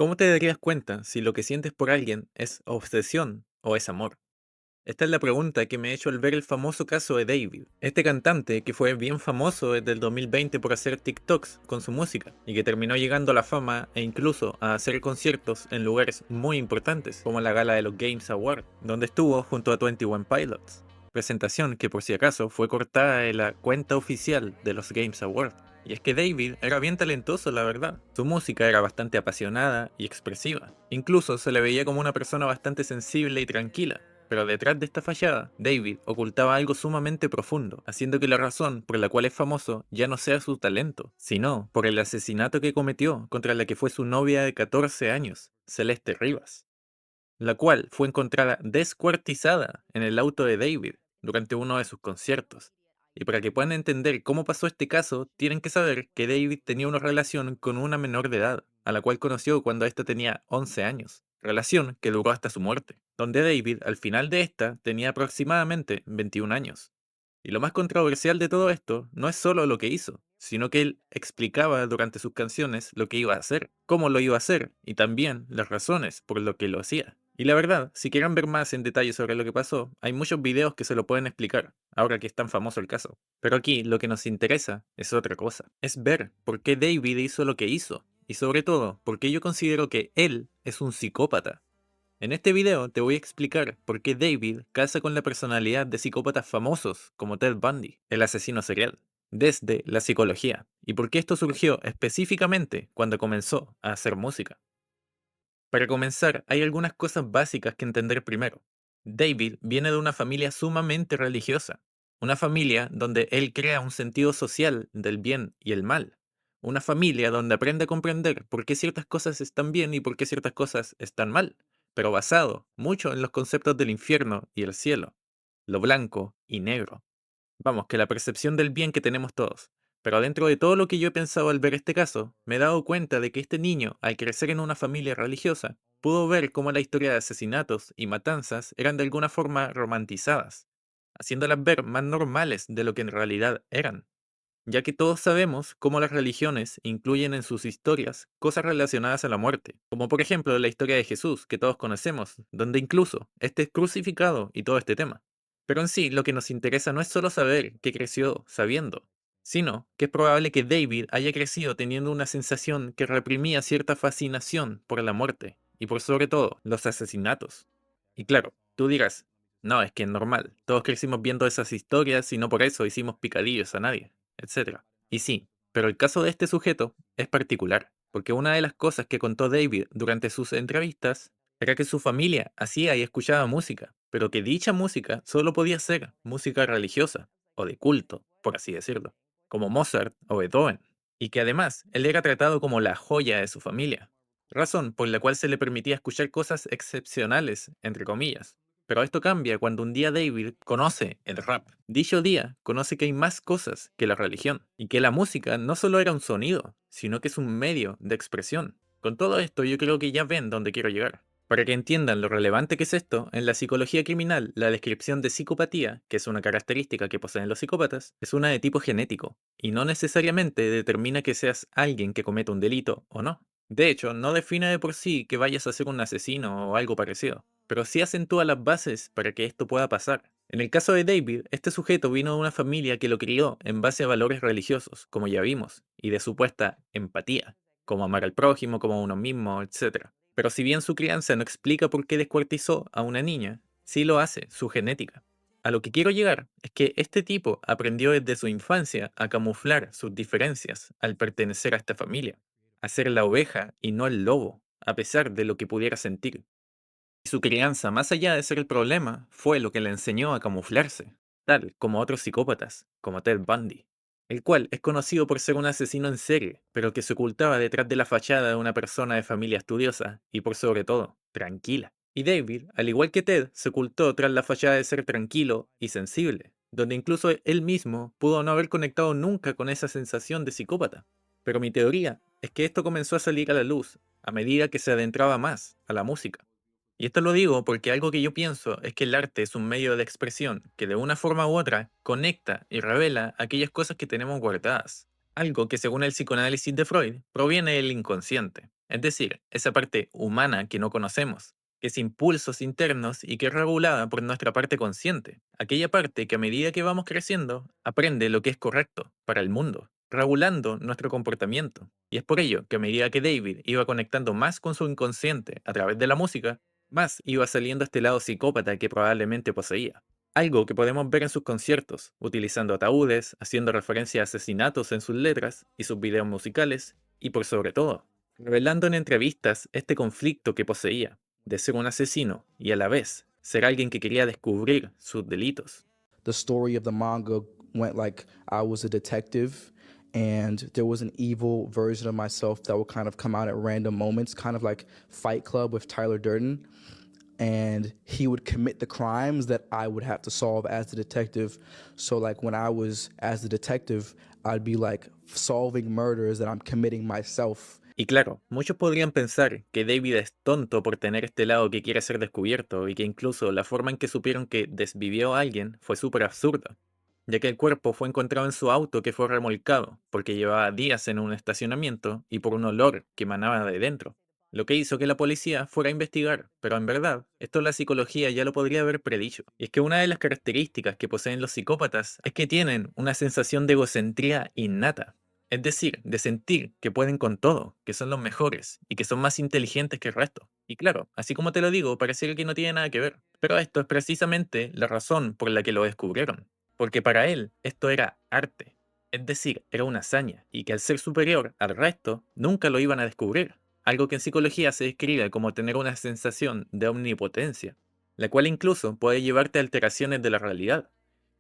¿Cómo te darías cuenta si lo que sientes por alguien es obsesión o es amor? Esta es la pregunta que me he hecho al ver el famoso caso de David, este cantante que fue bien famoso desde el 2020 por hacer TikToks con su música y que terminó llegando a la fama e incluso a hacer conciertos en lugares muy importantes como la gala de los Games Awards, donde estuvo junto a 21 Pilots. Presentación que por si acaso fue cortada de la cuenta oficial de los Games Awards. Y es que David era bien talentoso, la verdad. Su música era bastante apasionada y expresiva. Incluso se le veía como una persona bastante sensible y tranquila. Pero detrás de esta fachada, David ocultaba algo sumamente profundo, haciendo que la razón por la cual es famoso ya no sea su talento, sino por el asesinato que cometió contra la que fue su novia de 14 años, Celeste Rivas, la cual fue encontrada descuartizada en el auto de David durante uno de sus conciertos. Y para que puedan entender cómo pasó este caso, tienen que saber que David tenía una relación con una menor de edad, a la cual conoció cuando ésta tenía 11 años, relación que duró hasta su muerte, donde David al final de esta tenía aproximadamente 21 años. Y lo más controversial de todo esto no es solo lo que hizo, sino que él explicaba durante sus canciones lo que iba a hacer, cómo lo iba a hacer y también las razones por lo que lo hacía. Y la verdad, si quieren ver más en detalle sobre lo que pasó, hay muchos videos que se lo pueden explicar, ahora que es tan famoso el caso. Pero aquí lo que nos interesa es otra cosa, es ver por qué David hizo lo que hizo, y sobre todo, por qué yo considero que él es un psicópata. En este video te voy a explicar por qué David casa con la personalidad de psicópatas famosos como Ted Bundy, el asesino serial, desde la psicología, y por qué esto surgió específicamente cuando comenzó a hacer música. Para comenzar, hay algunas cosas básicas que entender primero. David viene de una familia sumamente religiosa, una familia donde él crea un sentido social del bien y el mal, una familia donde aprende a comprender por qué ciertas cosas están bien y por qué ciertas cosas están mal, pero basado mucho en los conceptos del infierno y el cielo, lo blanco y negro. Vamos, que la percepción del bien que tenemos todos. Pero dentro de todo lo que yo he pensado al ver este caso, me he dado cuenta de que este niño, al crecer en una familia religiosa, pudo ver cómo la historia de asesinatos y matanzas eran de alguna forma romantizadas, haciéndolas ver más normales de lo que en realidad eran, ya que todos sabemos cómo las religiones incluyen en sus historias cosas relacionadas a la muerte, como por ejemplo la historia de Jesús, que todos conocemos, donde incluso este es crucificado y todo este tema. Pero en sí, lo que nos interesa no es solo saber que creció sabiendo, sino que es probable que David haya crecido teniendo una sensación que reprimía cierta fascinación por la muerte, y por sobre todo, los asesinatos. Y claro, tú dirás, no, es que es normal, todos crecimos viendo esas historias y no por eso hicimos picadillos a nadie, etcétera. Y sí, pero el caso de este sujeto es particular, porque una de las cosas que contó David durante sus entrevistas era que su familia hacía y escuchaba música, pero que dicha música solo podía ser música religiosa, o de culto, por así decirlo, como Mozart o Beethoven, y que además él era tratado como la joya de su familia, razón por la cual se le permitía escuchar cosas excepcionales, entre comillas. Pero esto cambia cuando un día David conoce el rap. Dicho día conoce que hay más cosas que la religión, y que la música no solo era un sonido, sino que es un medio de expresión. Con todo esto yo creo que ya ven dónde quiero llegar. Para que entiendan lo relevante que es esto, en la psicología criminal, la descripción de psicopatía, que es una característica que poseen los psicópatas, es una de tipo genético, y no necesariamente determina que seas alguien que cometa un delito o no. De hecho, no define de por sí que vayas a ser un asesino o algo parecido, pero sí acentúa las bases para que esto pueda pasar. En el caso de David, este sujeto vino de una familia que lo crió en base a valores religiosos, como ya vimos, y de supuesta empatía, como amar al prójimo, como a uno mismo, etc. Pero si bien su crianza no explica por qué descuartizó a una niña, sí lo hace su genética. A lo que quiero llegar es que este tipo aprendió desde su infancia a camuflar sus diferencias al pertenecer a esta familia, a ser la oveja y no el lobo, a pesar de lo que pudiera sentir. Y su crianza, más allá de ser el problema, fue lo que le enseñó a camuflarse, tal como otros psicópatas, como Ted Bundy, el cual es conocido por ser un asesino en serie, pero que se ocultaba detrás de la fachada de una persona de familia estudiosa y por sobre todo, tranquila. Y David, al igual que Ted, se ocultó tras la fachada de ser tranquilo y sensible, donde incluso él mismo pudo no haber conectado nunca con esa sensación de psicópata. Pero mi teoría es que esto comenzó a salir a la luz a medida que se adentraba más a la música. Y esto lo digo porque algo que yo pienso es que el arte es un medio de expresión que de una forma u otra conecta y revela aquellas cosas que tenemos guardadas. Algo que según el psicoanálisis de Freud proviene del inconsciente. es decir, esa parte humana que no conocemos, que es impulsos internos y que es regulada por nuestra parte consciente, aquella parte que a medida que vamos creciendo aprende lo que es correcto para el mundo, regulando nuestro comportamiento. Y es por ello que a medida que David iba conectando más con su inconsciente a través de la música, más iba saliendo este lado psicópata que probablemente poseía. Algo que podemos ver en sus conciertos, utilizando ataúdes, haciendo referencia a asesinatos en sus letras y sus videos musicales, y por sobre todo, revelando en entrevistas este conflicto que poseía, de ser un asesino y a la vez ser alguien que quería descubrir sus delitos. The story of the manga went like I was a detective and there was an evil version of myself that would kind of come out at random moments, kind of like Fight Club with Tyler Durden. And he would commit the crimes that I would have to solve as the detective. So like when I was as the detective, I'd be like solving murders that I'm committing myself. Y claro, muchos podrían pensar que David es tonto por tener este lado que quiere ser descubierto y que incluso la forma en que supieron que desvivió a alguien fue súper absurda, ya que el cuerpo fue encontrado en su auto que fue remolcado porque llevaba días en un estacionamiento y por un olor que emanaba de dentro, lo que hizo que la policía fuera a investigar, pero en verdad, esto la psicología ya lo podría haber predicho. Y es que una de las características que poseen los psicópatas es que tienen una sensación de egocentría innata. Es decir, de sentir que pueden con todo, que son los mejores y que son más inteligentes que el resto. Y claro, así como te lo digo, pareciera que no tiene nada que ver. Pero esto es precisamente la razón por la que lo descubrieron. Porque para él esto era arte. Es decir, era una hazaña, y que al ser superior al resto, nunca lo iban a descubrir. Algo que en psicología se describe como tener una sensación de omnipotencia, la cual incluso puede llevarte a alteraciones de la realidad.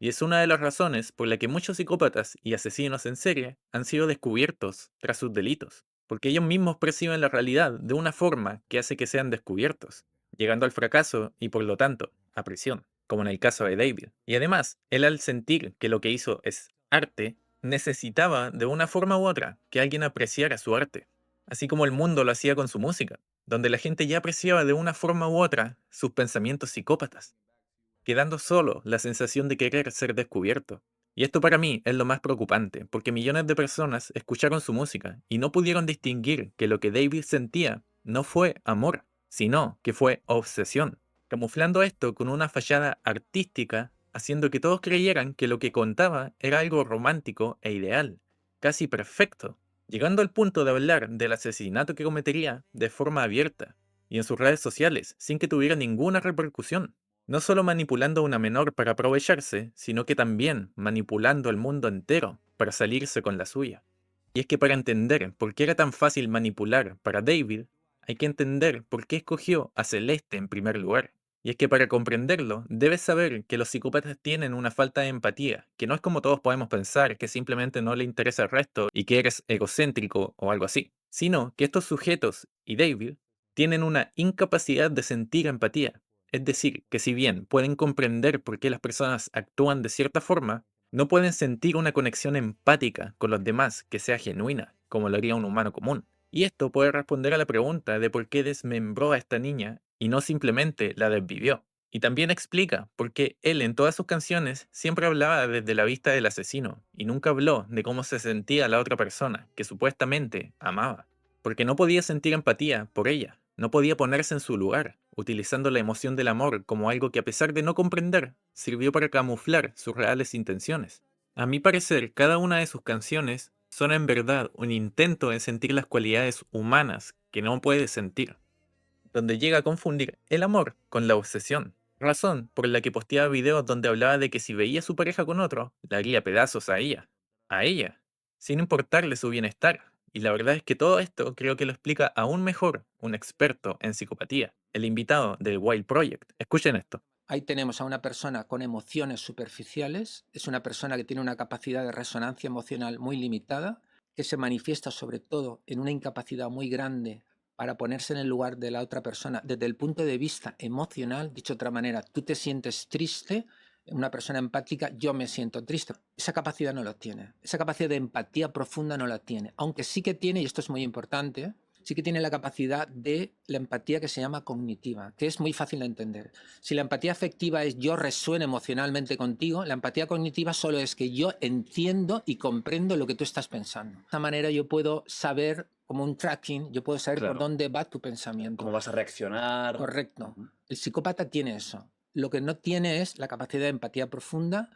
Y es una de las razones por la que muchos psicópatas y asesinos en serie han sido descubiertos tras sus delitos, porque ellos mismos perciben la realidad de una forma que hace que sean descubiertos, llegando al fracaso y por lo tanto a prisión, como en el caso de David. Y además, él al sentir que lo que hizo es arte, necesitaba de una forma u otra que alguien apreciara su arte, así como el mundo lo hacía con su música, donde la gente ya apreciaba de una forma u otra sus pensamientos psicópatas, quedando solo la sensación de querer ser descubierto. Y esto para mí es lo más preocupante, porque millones de personas escucharon su música y no pudieron distinguir que lo que David sentía no fue amor, sino que fue obsesión, camuflando esto con una fachada artística, haciendo que todos creyeran que lo que contaba era algo romántico e ideal, casi perfecto, llegando al punto de hablar del asesinato que cometería de forma abierta y en sus redes sociales sin que tuviera ninguna repercusión. No solo manipulando a una menor para aprovecharse, sino que también manipulando al mundo entero para salirse con la suya. Y es que para entender por qué era tan fácil manipular para David, hay que entender por qué escogió a Celeste en primer lugar. Y es que para comprenderlo, debes saber que los psicópatas tienen una falta de empatía, que no es como todos podemos pensar, que simplemente no le interesa el resto y que eres egocéntrico o algo así, sino que estos sujetos y David tienen una incapacidad de sentir empatía. Es decir, que si bien pueden comprender por qué las personas actúan de cierta forma, no pueden sentir una conexión empática con los demás que sea genuina, como lo haría un humano común. Y esto puede responder a la pregunta de por qué desmembró a esta niña y no simplemente la desvivió. Y también explica por qué él en todas sus canciones siempre hablaba desde la vista del asesino y nunca habló de cómo se sentía la otra persona que supuestamente amaba. Porque no podía sentir empatía por ella, no podía ponerse en su lugar, utilizando la emoción del amor como algo que a pesar de no comprender, sirvió para camuflar sus reales intenciones. A mi parecer, cada una de sus canciones son en verdad un intento de sentir las cualidades humanas que no puede sentir, donde llega a confundir el amor con la obsesión, razón por la que posteaba videos donde hablaba de que si veía a su pareja con otro, le haría pedazos a ella, sin importarle su bienestar. Y la verdad es que todo esto creo que lo explica aún mejor un experto en psicopatía, el invitado del Wild Project. Escuchen esto. Ahí tenemos a una persona con emociones superficiales, es una persona que tiene una capacidad de resonancia emocional muy limitada, que se manifiesta sobre todo en una incapacidad muy grande para ponerse en el lugar de la otra persona desde el punto de vista emocional. Dicho de otra manera, tú te sientes triste, una persona empática, yo me siento triste. Esa capacidad no la tiene, esa capacidad de empatía profunda no la tiene, aunque sí que tiene, y esto es muy importante, sí que tiene la capacidad de la empatía que se llama cognitiva, que es muy fácil de entender. Si la empatía afectiva es yo resueno emocionalmente contigo, la empatía cognitiva solo es que yo entiendo y comprendo lo que tú estás pensando. De esta manera yo puedo saber como un tracking, yo puedo saber por Claro. dónde va tu pensamiento. ¿Cómo vas a reaccionar? Correcto. Ujú. El psicópata tiene eso. Lo que no tiene es la capacidad de empatía profunda.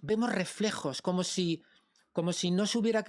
Vemos reflejos, como si no se hubiera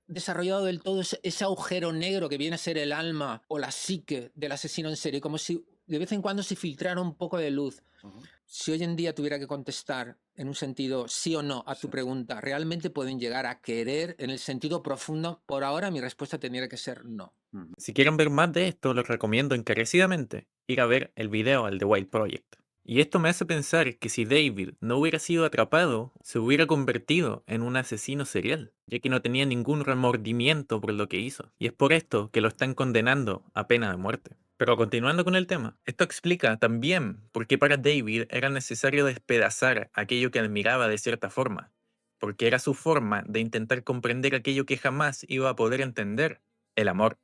desarrollado del todo ese agujero negro que viene a ser el alma o la psique del asesino en serie, como si de vez en cuando se filtrara un poco de luz. Ujú. Si hoy en día tuviera que contestar en un sentido sí o no a tu Sí. pregunta, ¿realmente pueden llegar a querer en el sentido profundo? Por ahora mi respuesta tendría que ser no. Ujú. Si quieren ver más de esto, les recomiendo encarecidamente ir a ver el video al The Wild Project. Y esto me hace pensar que si David no hubiera sido atrapado, se hubiera convertido en un asesino serial, ya que no tenía ningún remordimiento por lo que hizo. Y es por esto que lo están condenando a pena de muerte. Pero continuando con el tema, esto explica también por qué para David era necesario despedazar aquello que admiraba de cierta forma, porque era su forma de intentar comprender aquello que jamás iba a poder entender, el amor.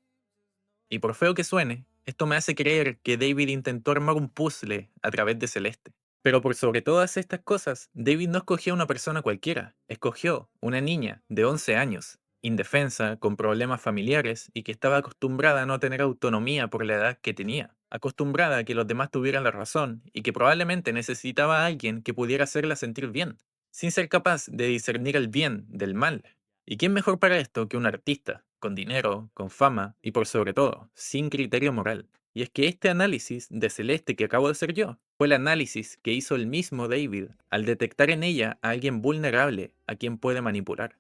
Y por feo que suene, esto me hace creer que David intentó armar un puzzle a través de Celeste. Pero por sobre todas estas cosas, David no escogió a una persona cualquiera, escogió una niña de 11 años, indefensa, con problemas familiares y que estaba acostumbrada a no tener autonomía por la edad que tenía, acostumbrada a que los demás tuvieran la razón y que probablemente necesitaba a alguien que pudiera hacerla sentir bien, sin ser capaz de discernir el bien del mal. ¿Y quién mejor para esto que un artista, con dinero, con fama y por sobre todo, sin criterio moral? Y es que este análisis de Celeste que acabo de hacer yo fue el análisis que hizo el mismo David al detectar en ella a alguien vulnerable a quien puede manipular.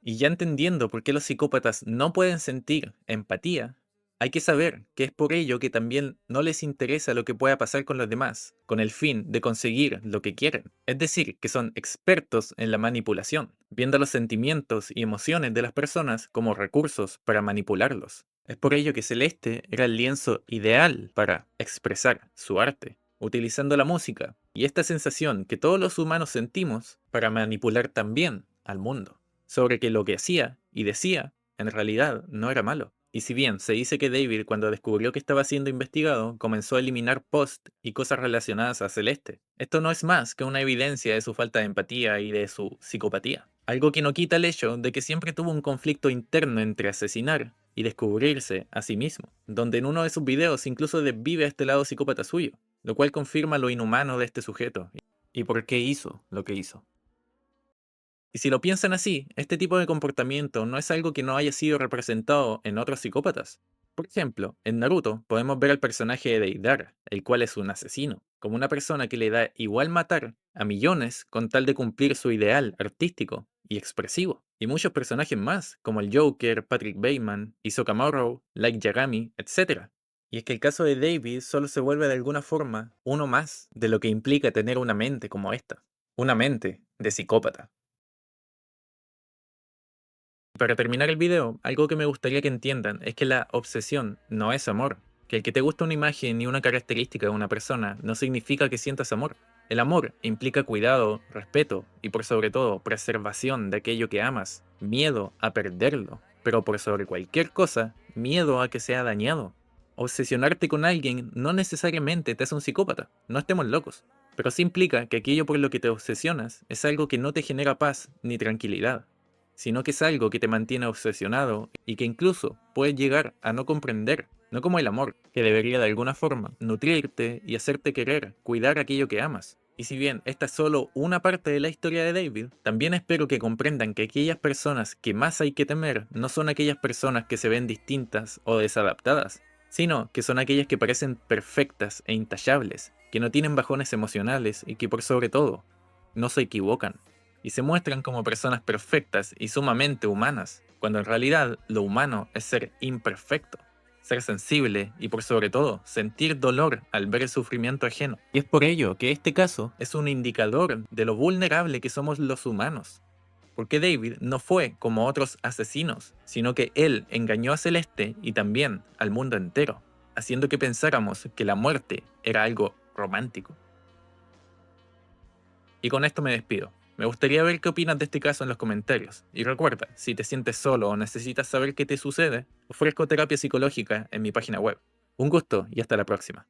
Y ya entendiendo por qué los psicópatas no pueden sentir empatía, hay que saber que es por ello que también no les interesa lo que pueda pasar con los demás, con el fin de conseguir lo que quieren. Es decir, que son expertos en la manipulación, viendo los sentimientos y emociones de las personas como recursos para manipularlos. Es por ello que Celeste era el lienzo ideal para expresar su arte, utilizando la música y esta sensación que todos los humanos sentimos para manipular también al mundo sobre que lo que hacía y decía en realidad no era malo. Y si bien se dice que David, cuando descubrió que estaba siendo investigado, comenzó a eliminar posts y cosas relacionadas a Celeste, esto no es más que una evidencia de su falta de empatía y de su psicopatía. Algo que no quita el hecho de que siempre tuvo un conflicto interno entre asesinar y descubrirse a sí mismo, donde en uno de sus videos incluso desvive a este lado psicópata suyo, lo cual confirma lo inhumano de este sujeto y por qué hizo lo que hizo. Y si lo piensan así, este tipo de comportamiento no es algo que no haya sido representado en otros psicópatas. Por ejemplo, en Naruto podemos ver al personaje de Deidara, el cual es un asesino, como una persona que le da igual matar a millones con tal de cumplir su ideal artístico y expresivo. Y muchos personajes más, como el Joker, Patrick Bateman, Hisoka Morrow, Light Yagami, etc. Y es que el caso de David solo se vuelve de alguna forma uno más de lo que implica tener una mente como esta. Una mente de psicópata. Para terminar el video, algo que me gustaría que entiendan es que la obsesión no es amor. Que el que te guste una imagen ni una característica de una persona no significa que sientas amor. El amor implica cuidado, respeto y por sobre todo preservación de aquello que amas, miedo a perderlo, pero por sobre cualquier cosa, miedo a que sea dañado. Obsesionarte con alguien no necesariamente te hace un psicópata, no estemos locos, pero sí implica que aquello por lo que te obsesionas es algo que no te genera paz ni tranquilidad, sino que es algo que te mantiene obsesionado y que incluso puedes llegar a no comprender, no como el amor, que debería de alguna forma nutrirte y hacerte querer, cuidar aquello que amas. Y si bien esta es solo una parte de la historia de David, también espero que comprendan que aquellas personas que más hay que temer no son aquellas personas que se ven distintas o desadaptadas, sino que son aquellas que parecen perfectas e intachables, que no tienen bajones emocionales y que por sobre todo, no se equivocan y se muestran como personas perfectas y sumamente humanas, cuando en realidad lo humano es ser imperfecto, ser sensible y por sobre todo sentir dolor al ver el sufrimiento ajeno. Y es por ello que este caso es un indicador de lo vulnerable que somos los humanos. Porque David no fue como otros asesinos, sino que él engañó a Celeste y también al mundo entero, haciendo que pensáramos que la muerte era algo romántico. Y con esto me despido. Me gustaría ver qué opinas de este caso en los comentarios. Y recuerda, si te sientes solo o necesitas saber qué te sucede, ofrezco terapia psicológica en mi página web. Un gusto y hasta la próxima.